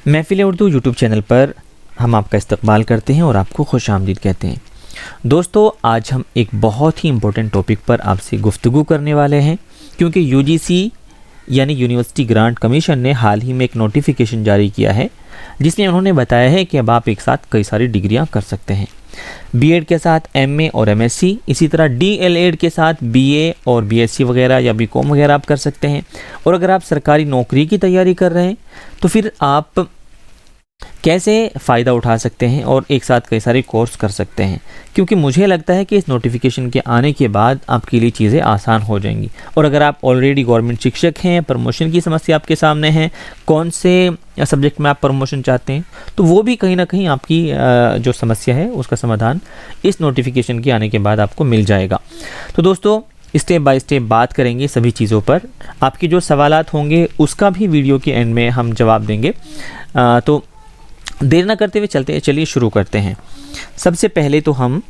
महफिल Urdu YouTube channel पर हम आपका इस्तकबाल करते हैं और आपको खुश आमदीद कहते हैं। दोस्तों, आज हम एक बहुत ही इम्पोर्टेंट टॉपिक पर आपसे गुफ्तगू करने वाले हैं, क्योंकि यूजीसी यानी यूनिवर्सिटी ग्रांट कमीशन ने हाल ही में एक नोटिफिकेशन जारी किया है, जिसमें उन्होंने बताया है कि अब आप एक साथ कई सारी डिग्रियां कर सकते हैं। बीएड के साथ एमए और एमएससी, इसी तरह डीएलएड के साथ बीए और बीएससी वगैरह या बीकॉम वगैरह आप कर सकते हैं। और अगर आप सरकारी नौकरी की तैयारी कर रहे हैं तो फिर आप कैसे फ़ायदा उठा सकते हैं और एक साथ कई सारे कोर्स कर सकते हैं, क्योंकि मुझे लगता है कि इस नोटिफिकेशन के आने के बाद आपके लिए चीज़ें आसान हो जाएंगी। और अगर आप ऑलरेडी गवर्नमेंट शिक्षक हैं, प्रमोशन की समस्या आपके सामने है, कौन से सब्जेक्ट में आप प्रमोशन चाहते हैं, तो वो भी कहीं ना कहीं आपकी जो समस्या है उसका समाधान इस नोटिफिकेशन के आने के बाद आपको मिल जाएगा। तो दोस्तों, स्टेप बाय स्टेप बात करेंगे सभी चीज़ों पर। आपके जो सवालात होंगे उसका भी वीडियो के एंड में हम जवाब देंगे। तो देर ना करते हुए चलिए शुरू करते हैं। सबसे पहले तो हम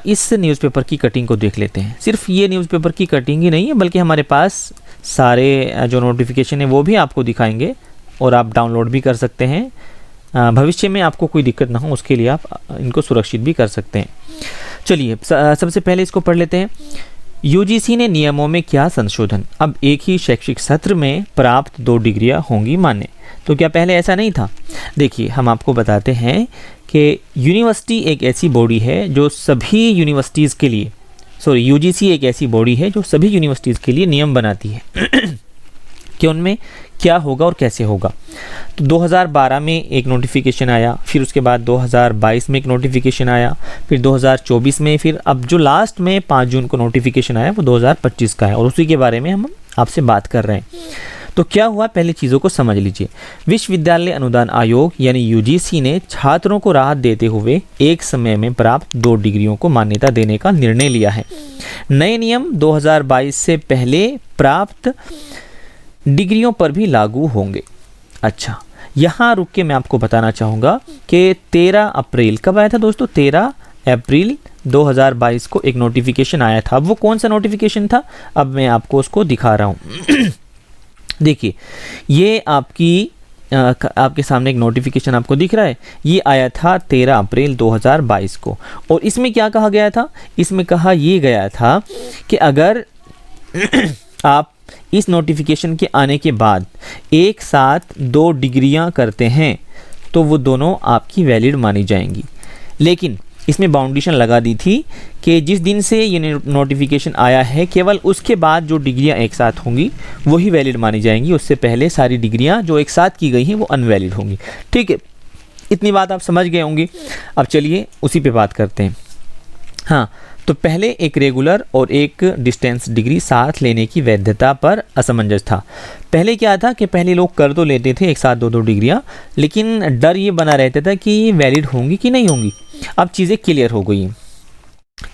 इस न्यूज़पेपर की कटिंग को देख लेते हैं। सिर्फ ये न्यूज़पेपर की कटिंग ही नहीं है, बल्कि हमारे पास सारे जो नोटिफिकेशन है वो भी आपको दिखाएंगे और आप डाउनलोड भी कर सकते हैं। भविष्य में आपको कोई दिक्कत ना हो उसके लिए आप इनको सुरक्षित भी कर सकते हैं। चलिए सबसे पहले इसको पढ़ लेते हैं। यूजीसी ने नियमों में किया संशोधन, अब एक ही शैक्षिक सत्र में प्राप्त 2 डिग्रियां होंगी मान्य। तो क्या पहले ऐसा नहीं था? देखिए, हम आपको बताते हैं कि यूनिवर्सिटी एक ऐसी बॉडी है जो सभी यूनिवर्सिटीज़ के लिए यूजीसी एक ऐसी बॉडी है जो सभी यूनिवर्सिटीज़ के लिए नियम बनाती है कि उनमें क्या होगा और कैसे होगा। तो 2012 में एक नोटिफिकेशन आया, फिर उसके बाद 2022 में एक नोटिफिकेशन आया, फिर 2024 में, फिर अब जो लास्ट में 5 जून को नोटिफिकेशन आया वो 2025 का है, और उसी के बारे में हम आपसे बात कर रहे हैं। तो क्या हुआ, पहले चीज़ों को समझ लीजिए। विश्वविद्यालय अनुदान आयोग यानी यूजीसी ने छात्रों को राहत देते हुए एक समय में प्राप्त 2 डिग्रियों को मान्यता देने का निर्णय लिया है। नए नियम 2022 से पहले प्राप्त डिग्रियों पर भी लागू होंगे। अच्छा, यहाँ रुक के मैं आपको बताना चाहूँगा कि 13 अप्रैल कब आया था दोस्तों? 13 अप्रैल 2022 को एक नोटिफिकेशन आया था। अब वो कौन सा नोटिफिकेशन था, अब मैं आपको उसको दिखा रहा हूँ। देखिए, ये आपके सामने एक नोटिफिकेशन आपको दिख रहा है, ये आया था 13 अप्रैल 2022 को। और इसमें क्या कहा गया था? इसमें कहा ये गया था कि अगर आप इस नोटिफिकेशन के आने के बाद एक साथ 2 डिग्रियां करते हैं तो वो दोनों आपकी वैलिड मानी जाएंगी। लेकिन इसमें बाउंडेशन लगा दी थी कि जिस दिन से ये नोटिफिकेशन आया है केवल उसके बाद जो डिग्रियां एक साथ होंगी वही वैलिड मानी जाएंगी। उससे पहले सारी डिग्रियां जो एक साथ की गई हैं वो अनवैलिड होंगी। ठीक है, इतनी बात आप समझ गए होंगे। अब चलिए उसी पे बात करते हैं। हाँ, तो पहले एक रेगुलर और एक डिस्टेंस डिग्री साथ लेने की वैधता पर असमंजस था। पहले क्या था कि पहले लोग कर तो लेते थे एक साथ 2 डिग्रियां, लेकिन डर ये बना रहता था कि ये वैलिड होंगी कि नहीं होंगी। अब चीज़ें क्लियर हो गई हैं।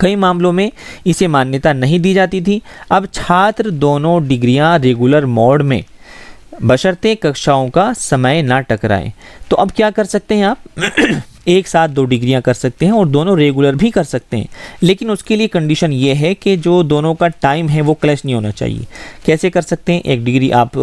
कई मामलों में इसे मान्यता नहीं दी जाती थी। अब छात्र दोनों डिग्रियां रेगुलर मोड में बशर्ते कक्षाओं का समय ना टकराए, तो अब क्या कर सकते हैं आप? एक साथ 2 डिग्रियां कर सकते हैं और दोनों रेगुलर भी कर सकते हैं, लेकिन उसके लिए कंडीशन ये है कि जो दोनों का टाइम है वो क्लैश नहीं होना चाहिए। कैसे कर सकते हैं? एक डिग्री आप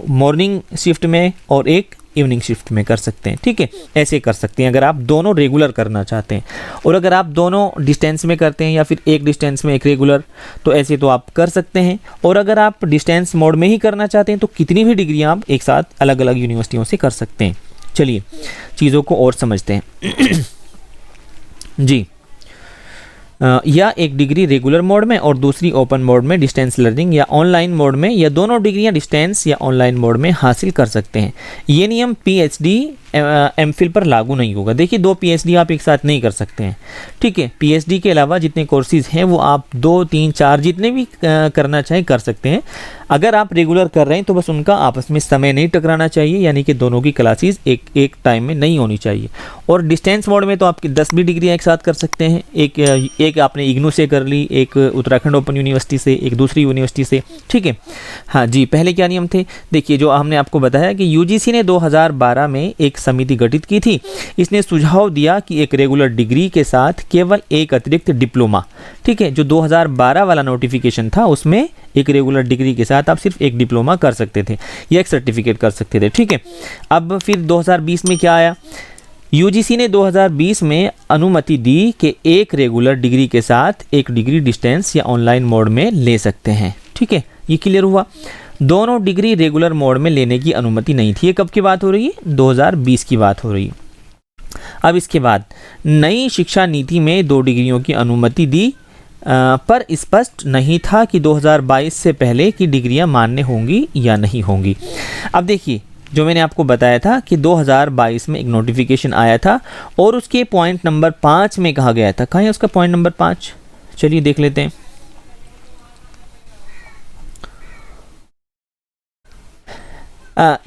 मॉर्निंग शिफ्ट में और एक इवनिंग शिफ्ट में कर सकते हैं। ठीक है, ऐसे कर सकते हैं अगर आप दोनों रेगुलर करना चाहते हैं। और अगर आप दोनों डिस्टेंस में करते हैं या फिर एक डिस्टेंस में एक रेगुलर, तो ऐसे तो आप कर सकते हैं। और अगर आप डिस्टेंस मोड में ही करना चाहते हैं तो कितनी भी डिग्रियां आप एक साथ अलग अलग यूनिवर्सिटियों से कर सकते हैं। चलिए चीज़ों को और समझते हैं। जी, या एक डिग्री रेगुलर मोड में और दूसरी ओपन मोड में डिस्टेंस लर्निंग या ऑनलाइन मोड में, या दोनों डिग्रियां डिस्टेंस या ऑनलाइन मोड में हासिल कर सकते हैं। ये नियम पीएचडी एमफिल पर लागू नहीं होगा। देखिए, 2 पीएचडी आप एक साथ नहीं कर सकते हैं। ठीक है, पीएचडी के अलावा जितने कोर्सेज हैं वो आप 2, 3, 4 जितने भी करना चाहें कर सकते हैं। अगर आप रेगुलर कर रहे हैं तो बस उनका आपस में समय नहीं टकराना चाहिए, यानी कि दोनों की क्लासेस एक टाइम में नहीं होनी चाहिए। और डिस्टेंस मोड में तो आप 10 भी डिग्रियाँ एक साथ कर सकते हैं। एक आपने इग्नू से कर ली, एक उत्तराखंड ओपन यूनिवर्सिटी से, एक दूसरी यूनिवर्सिटी से। ठीक है, हाँ जी, पहले क्या नियम थे? देखिए, जो हमने आपको बताया कि यूजीसी ने 2012 में एक समिति गठित की थी। इसने सुझाव दिया कि एक रेगुलर डिग्री के साथ केवल एक अतिरिक्त डिप्लोमा, ठीक है, जो 2012 वाला नोटिफिकेशन था उसमें एक रेगुलर डिग्री के साथ आप सिर्फ एक डिप्लोमा कर सकते थे या एक सर्टिफिकेट कर सकते थे, ठीक है। अब फिर 2020 में क्या आया, यूजीसी ने 2020 में अनुमति दी कि एक रेगुलर डिग्री के साथ एक डिग्री डिस्टेंस या ऑनलाइन मोड में ले सकते हैं, ठीक है, ये क्लियर हुआ। दोनों डिग्री रेगुलर मोड में लेने की अनुमति नहीं थी। ये कब की बात हो रही है, 2020 की बात हो रही है। अब इसके बाद नई शिक्षा नीति में 2 डिग्रियों की अनुमति दी, पर स्पष्ट नहीं था कि 2022 से पहले की डिग्रियां मान्य होंगी या नहीं होंगी। अब देखिए, जो मैंने आपको बताया था कि 2022 में एक नोटिफिकेशन आया था और उसके पॉइंट नंबर 5 में कहा गया था, कहाँ है उसका पॉइंट नंबर 5, चलिए देख लेते हैं।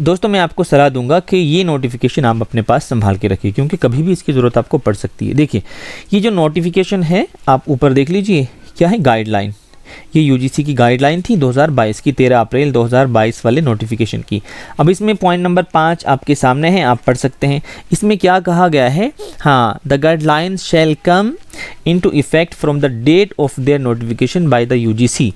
दोस्तों मैं आपको सलाह दूंगा कि ये नोटिफिकेशन आप अपने पास संभाल के रखिए, क्योंकि कभी भी इसकी ज़रूरत आपको पड़ सकती है। देखिए, ये जो नोटिफिकेशन है आप ऊपर देख लीजिए, क्या है, गाइडलाइन। ये यूजीसी की गाइडलाइन थी 2022 की, 13 अप्रैल 2022 वाले नोटिफिकेशन की। अब इसमें पॉइंट नंबर 5 आपके सामने है, आप पढ़ सकते हैं। इसमें क्या कहा गया है, हाँ, the guidelines shall come into effect from the date of their notification by the UGC.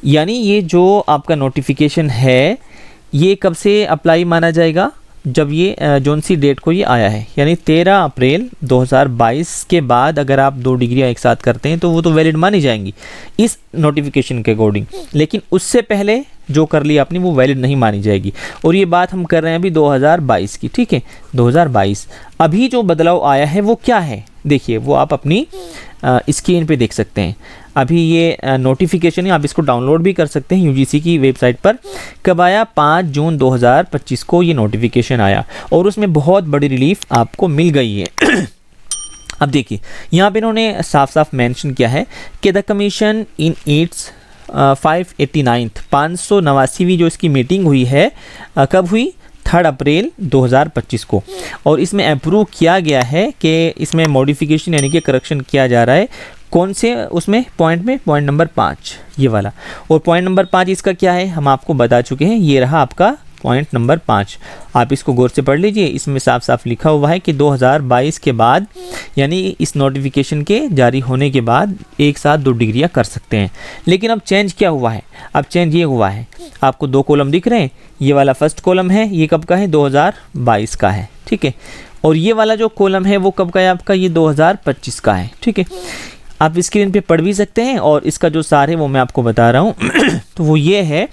यानी ये जो आपका नोटिफिकेशन है ये कब से अप्लाई माना जाएगा, जब ये जोन सी डेट को ये आया है, यानी 13 अप्रैल 2022 के बाद अगर आप 2 डिग्रियां एक साथ करते हैं तो वो तो वैलिड मानी जाएंगी इस नोटिफिकेशन के अकॉर्डिंग, लेकिन उससे पहले जो कर लिया आपने वो वैलिड नहीं मानी जाएगी। और ये बात हम कर रहे हैं अभी 2022 की, ठीक है, 2022। अभी जो बदलाव आया है वो क्या है, देखिए वो आप अपनी स्क्रीन पे देख सकते हैं। अभी ये नोटिफिकेशन है, आप इसको डाउनलोड भी कर सकते हैं यूजीसी की वेबसाइट पर। कब आया, 5 जून 2025 को ये नोटिफिकेशन आया और उसमें बहुत बड़ी रिलीफ आपको मिल गई है। अब देखिए यहाँ पे इन्होंने साफ साफ मेंशन किया है कि द कमीशन इन इट्स 589वीं जो इसकी मीटिंग हुई है, कब हुई, 3 अप्रैल 2025 को, और इसमें अप्रूव किया गया है कि इसमें मॉडिफिकेशन यानी कि करेक्शन किया जा रहा है। कौन से उसमें पॉइंट में, पॉइंट नंबर 5 ये वाला, और पॉइंट नंबर 5 इसका क्या है हम आपको बता चुके हैं, ये रहा आपका पॉइंट नंबर 5। आप इसको गौर से पढ़ लीजिए, इसमें साफ साफ लिखा हुआ है कि 2022 के बाद यानी इस नोटिफिकेशन के जारी होने के बाद एक साथ 2 डिग्रियां कर सकते हैं। लेकिन अब चेंज क्या हुआ है, अब चेंज ये हुआ है, आपको 2 कॉलम दिख रहे हैं, ये वाला फर्स्ट कॉलम है, ये कब का है, 2022 का है, ठीक है, और ये वाला जो कॉलम है वो कब का है आपका, ये 2025 का है, ठीक है। आप स्क्रीन पे पढ़ भी सकते हैं और इसका जो सार है वो मैं आपको बता रहा हूँ। तो वो ये है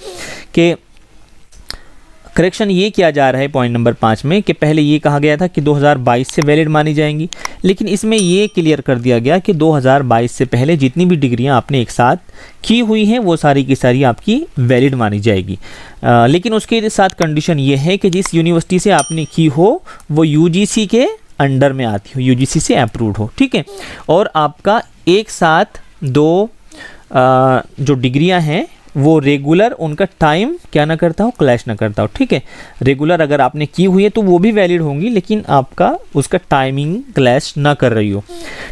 कि करेक्शन ये किया जा रहा है पॉइंट नंबर 5 में कि पहले ये कहा गया था कि 2022 से वैलिड मानी जाएंगी, लेकिन इसमें ये क्लियर कर दिया गया कि 2022 से पहले जितनी भी डिग्रियां आपने एक साथ की हुई हैं वो सारी की सारी आपकी वैलिड मानी जाएगी। लेकिन उसके साथ कंडीशन ये है कि जिस यूनिवर्सिटी से आपने की हो वो यूजीसी के अंडर में आती हो, यूजीसी से अप्रूव्ड हो, ठीक है, और आपका एक साथ 2 जो डिग्रियां हैं वो रेगुलर, उनका टाइम क्या ना करता हो, क्लैश ना करता हो, ठीक है। रेगुलर अगर आपने की हुई है तो वो भी वैलिड होंगी, लेकिन आपका उसका टाइमिंग क्लैश ना कर रही हो,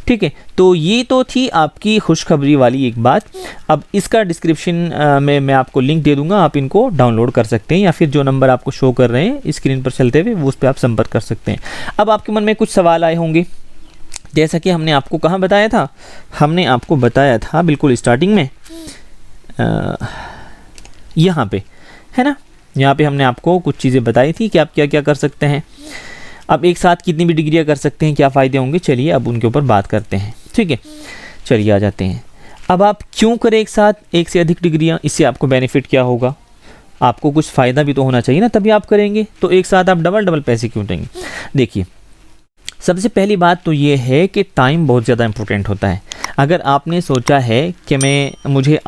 ठीक है। तो ये तो थी आपकी खुशखबरी वाली एक बात। अब इसका डिस्क्रिप्शन में मैं आपको लिंक दे दूंगा, आप इनको डाउनलोड कर सकते हैं, या फिर जो नंबर आपको शो कर रहे हैं स्क्रीन पर चलते हुए वो उस पर आप संपर्क कर सकते हैं। अब आपके मन में कुछ सवाल आए होंगे, जैसा कि हमने आपको कहाँ बताया था, हमने आपको बताया था बिल्कुल स्टार्टिंग में यहाँ पे, है ना, यहाँ पे हमने आपको कुछ चीज़ें बताई थी कि आप क्या क्या कर सकते हैं। अब एक साथ कितनी भी डिग्रियाँ कर सकते हैं, क्या फ़ायदे होंगे, चलिए अब उनके ऊपर बात करते हैं, ठीक है। चलिए आ जाते हैं। अब आप क्यों करें एक साथ एक से अधिक डिग्रियाँ, इससे आपको बेनिफिट क्या होगा, आपको कुछ फ़ायदा भी तो होना चाहिए ना, तभी आप करेंगे। तो एक साथ आप डबल पैसे क्यों देंगे, देखिए सबसे पहली बात तो ये है कि टाइम बहुत ज़्यादा इम्पोर्टेंट होता है। अगर आपने सोचा है कि मुझे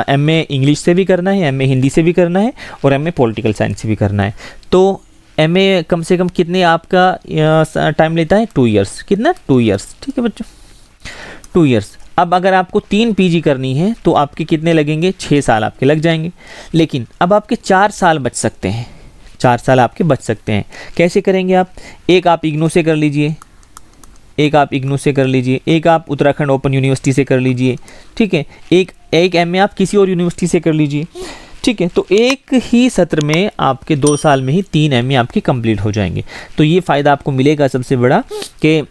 एमए इंग्लिश से भी करना है, एमए हिंदी से भी करना है और एमए पॉलिटिकल साइंस से भी करना है, तो एमए कम से कम कितने आपका टाइम लेता है, 2 इयर्स, कितना, 2 इयर्स, ठीक है बच्चों, 2 इयर्स। अब अगर आपको 3 पीजी करनी है तो आपके कितने लगेंगे, 6 साल आपके लग जाएंगे। लेकिन अब आपके 4 साल बच सकते हैं, 4 साल आपके बच सकते हैं। कैसे करेंगे आप, एक आप इग्नू से कर लीजिए, एक आप इग्नू से कर लीजिए, एक आप उत्तराखंड ओपन यूनिवर्सिटी से कर लीजिए, ठीक है, एक एमए आप किसी और यूनिवर्सिटी से कर लीजिए। ठीक है। तो एक ही सत्र में आपके 2 साल में ही 3 MA आपके कंप्लीट हो जाएंगे। तो ये फ़ायदा आपको मिलेगा सबसे बड़ा कि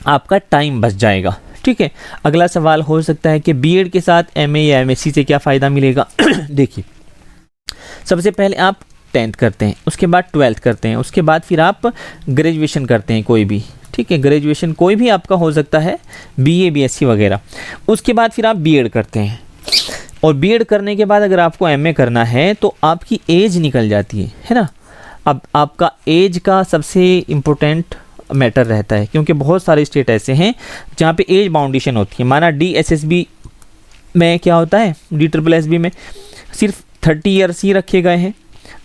आपका टाइम बच जाएगा। ठीक है। अगला सवाल हो सकता है कि बीएड के साथ MA या MSc से क्या फ़ायदा मिलेगा। देखिए, सबसे पहले आप 10th करते हैं, उसके बाद 12th करते हैं, उसके बाद फिर आप ग्रेजुएशन करते हैं कोई भी। ठीक है, ग्रेजुएशन कोई भी आपका हो सकता है, BA BSc वगैरह। उसके बाद फिर आप बीएड करते हैं, और बीएड करने के बाद अगर आपको MA करना है तो आपकी एज निकल जाती है ना। अब आपका एज का सबसे इम्पोर्टेंट मैटर रहता है, क्योंकि बहुत सारे स्टेट ऐसे हैं जहाँ पे एज बाउंडेशन होती है। माना DSSB में क्या होता है, DSSB में सिर्फ 30 ईयर्स ही रखे गए हैं।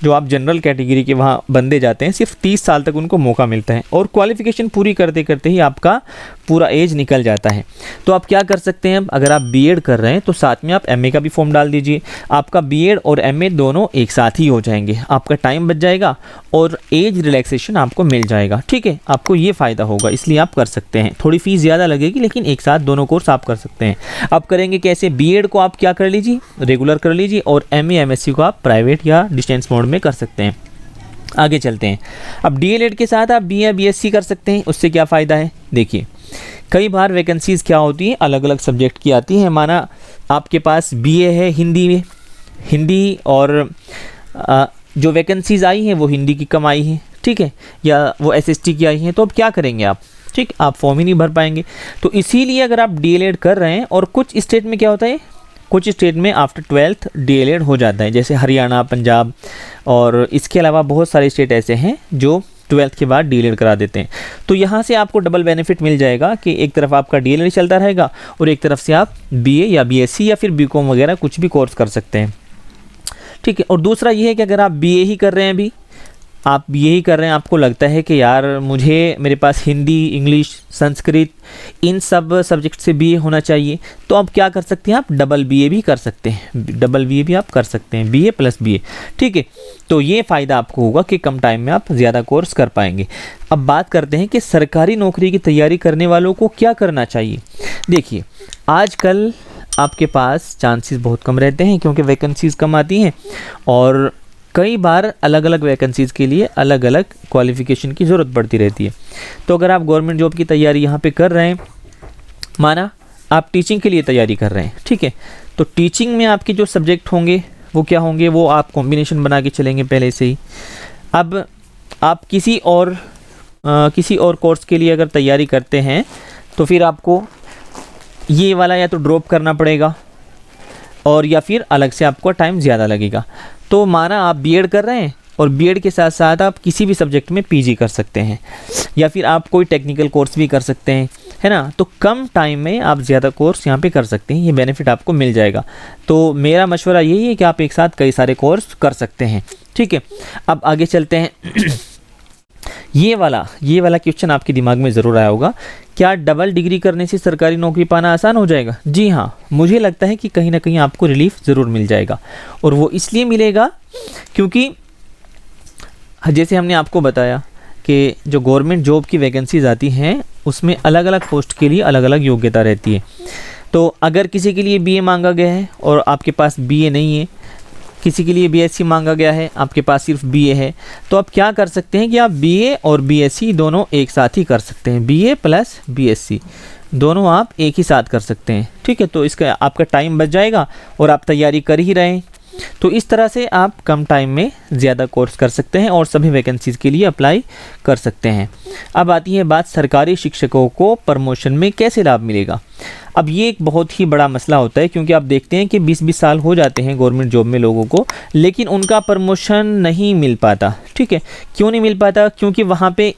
जो आप जनरल कैटेगरी के वहाँ बंदे जाते हैं, सिर्फ 30 साल तक उनको मौका मिलता है, और क्वालिफिकेशन पूरी करते करते ही आपका पूरा एज निकल जाता है। तो आप क्या कर सकते हैं, अगर आप बीएड कर रहे हैं तो साथ में आप MA का भी फॉर्म डाल दीजिए। आपका बीएड और MA दोनों एक साथ ही हो जाएंगे, आपका टाइम बच जाएगा और एज रिलैक्सेशन आपको मिल जाएगा। ठीक है, आपको ये फ़ायदा होगा, इसलिए आप कर सकते हैं। थोड़ी फ़ीस ज़्यादा लगेगी, लेकिन एक साथ दोनों कोर्स आप कर सकते हैं। आप करेंगे कैसे, बीएड को आप क्या कर लीजिए, रेगुलर कर लीजिए, और MA MSc को आप प्राइवेट या डिस्टेंस मोड में कर सकते हैं। आगे चलते हैं। अब DLED के साथ आप BA BSc कर सकते हैं। उससे क्या फ़ायदा है, देखिए, कई बार वैकेंसीज़ क्या होती हैं, अलग अलग सब्जेक्ट की आती हैं। माना आपके पास BA है हिंदी में, हिंदी, और जो वैकेंसीज़ आई हैं वो हिंदी की कम आई हैं। ठीक है, या वो SST की आई हैं, तो अब क्या करेंगे आप, ठीक, आप फॉर्म ही नहीं भर पाएंगे। तो इसीलिए अगर आप DLED कर रहे हैं, और कुछ स्टेट में क्या होता है, कुछ स्टेट में आफ्टर 12th DLED हो जाता है, जैसे हरियाणा, पंजाब, और इसके अलावा बहुत सारे स्टेट ऐसे हैं जो 12th के बाद DLED करा देते हैं। तो यहाँ से आपको डबल बेनिफिट मिल जाएगा कि एक तरफ आपका DLED चलता रहेगा, और एक तरफ से आप BA या BSc या फिर BCom वगैरह कुछ भी कोर्स कर सकते हैं। ठीक है, और दूसरा ये है कि अगर आप BA ही कर रहे हैं, अभी आप BA ही कर रहे हैं, आपको लगता है कि यार मेरे पास हिंदी, इंग्लिश, संस्कृत, इन सब सब्जेक्ट से BA होना चाहिए, तो आप क्या कर सकते हैं, आप डबल BA भी कर सकते हैं। डबल BA भी आप कर सकते हैं, BA + BA। ठीक है, तो ये फ़ायदा आपको होगा कि कम टाइम में आप ज़्यादा कोर्स कर पाएंगे। अब बात करते हैं कि सरकारी नौकरी की तैयारी करने वालों को क्या करना चाहिए। देखिए, आजकल आपके पास चांसेस बहुत कम रहते हैं, क्योंकि वैकेंसीज़ कम आती हैं, और कई बार अलग अलग वैकेंसीज़ के लिए अलग अलग क्वालिफ़िकेशन की ज़रूरत पड़ती रहती है। तो अगर आप गवर्नमेंट जॉब की तैयारी यहाँ पे कर रहे हैं, माना आप टीचिंग के लिए तैयारी कर रहे हैं, ठीक है, तो टीचिंग में आपके जो सब्जेक्ट होंगे वो क्या होंगे, वो आप कॉम्बिनेशन बना के चलेंगे पहले से ही। अब आप किसी और कोर्स के लिए अगर तैयारी करते हैं, तो फिर आपको ये वाला या तो ड्रॉप करना पड़ेगा, और या फिर अलग से आपको टाइम ज़्यादा लगेगा। तो माना आप बीएड कर रहे हैं, और बीएड के साथ साथ आप किसी भी सब्जेक्ट में पीजी कर सकते हैं, या फिर आप कोई टेक्निकल कोर्स भी कर सकते हैं, है ना। तो कम टाइम में आप ज़्यादा कोर्स यहाँ पे कर सकते हैं, ये बेनिफिट आपको मिल जाएगा। तो मेरा मशवरा यही है कि आप एक साथ कई सारे कोर्स कर सकते हैं। ठीक है, अब आगे चलते हैं। ये वाला क्वेश्चन आपके दिमाग में ज़रूर आया होगा, क्या डबल डिग्री करने से सरकारी नौकरी पाना आसान हो जाएगा? जी हाँ, मुझे लगता है कि कहीं ना कहीं आपको रिलीफ ज़रूर मिल जाएगा, और वो इसलिए मिलेगा क्योंकि जैसे हमने आपको बताया कि जो गवर्नमेंट जॉब की वैकेंसीज आती हैं उसमें अलग अलग पोस्ट के लिए अलग अलग योग्यता रहती है। तो अगर किसी के लिए BA मांगा गया है और आपके पास BA नहीं है, किसी के लिए BSc मांगा गया है, आपके पास सिर्फ BA है, तो आप क्या कर सकते हैं कि आप BA और BSc दोनों एक साथ ही कर सकते हैं। BA + BSc दोनों आप एक ही साथ कर सकते हैं। ठीक है, तो इसका आपका टाइम बच जाएगा और आप तैयारी कर ही रहे हैं। तो इस तरह से आप कम टाइम में ज़्यादा कोर्स कर सकते हैं और सभी वैकेंसीज़ के लिए अप्लाई कर सकते हैं। अब आती है बात सरकारी शिक्षकों को प्रमोशन में कैसे लाभ मिलेगा। अब ये एक बहुत ही बड़ा मसला होता है, क्योंकि आप देखते हैं कि 20-20 साल हो जाते हैं गवर्नमेंट जॉब में लोगों को, लेकिन उनका प्रमोशन नहीं मिल पाता। ठीक है, क्यों नहीं मिल पाता? क्योंकि वहाँ पे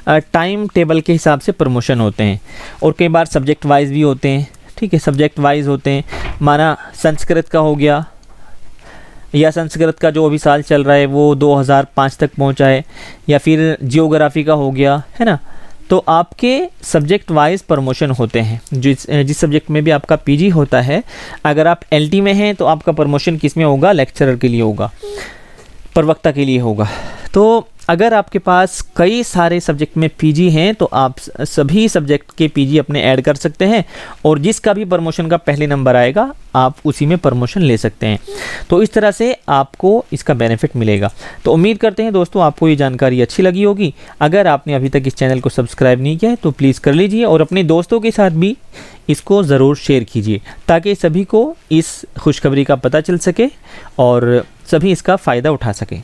टाइम टेबल के हिसाब से प्रमोशन होते हैं, और कई बार सब्जेक्ट वाइज भी होते हैं। ठीक है, सब्जेक्ट वाइज होते हैं। माना संस्कृत का हो गया, या संस्कृत का जो अभी साल चल रहा है वो 2005 तक पहुंचा है, या फिर जियोग्राफी का हो गया, है ना। तो आपके सब्जेक्ट वाइज प्रमोशन होते हैं। जिस सब्जेक्ट में भी आपका पीजी होता है, अगर आप एलटी में हैं तो आपका प्रमोशन किस में होगा? लेक्चरर के लिए होगा, प्रवक्ता के लिए होगा। तो अगर आपके पास कई सारे सब्जेक्ट में पीजी हैं तो आप सभी सब्जेक्ट के पीजी अपने ऐड कर सकते हैं और जिसका भी प्रमोशन का पहले नंबर आएगा आप उसी में प्रमोशन ले सकते हैं। तो इस तरह से आपको इसका बेनिफिट मिलेगा। तो उम्मीद करते हैं दोस्तों आपको ये जानकारी अच्छी लगी होगी। अगर आपने अभी तक इस चैनल को सब्सक्राइब नहीं किया है तो प्लीज़ कर लीजिए और अपने दोस्तों के साथ भी इसको ज़रूर शेयर कीजिए ताकि सभी को इस खुशखबरी का पता चल सके और सभी इसका फ़ायदा उठा सकें।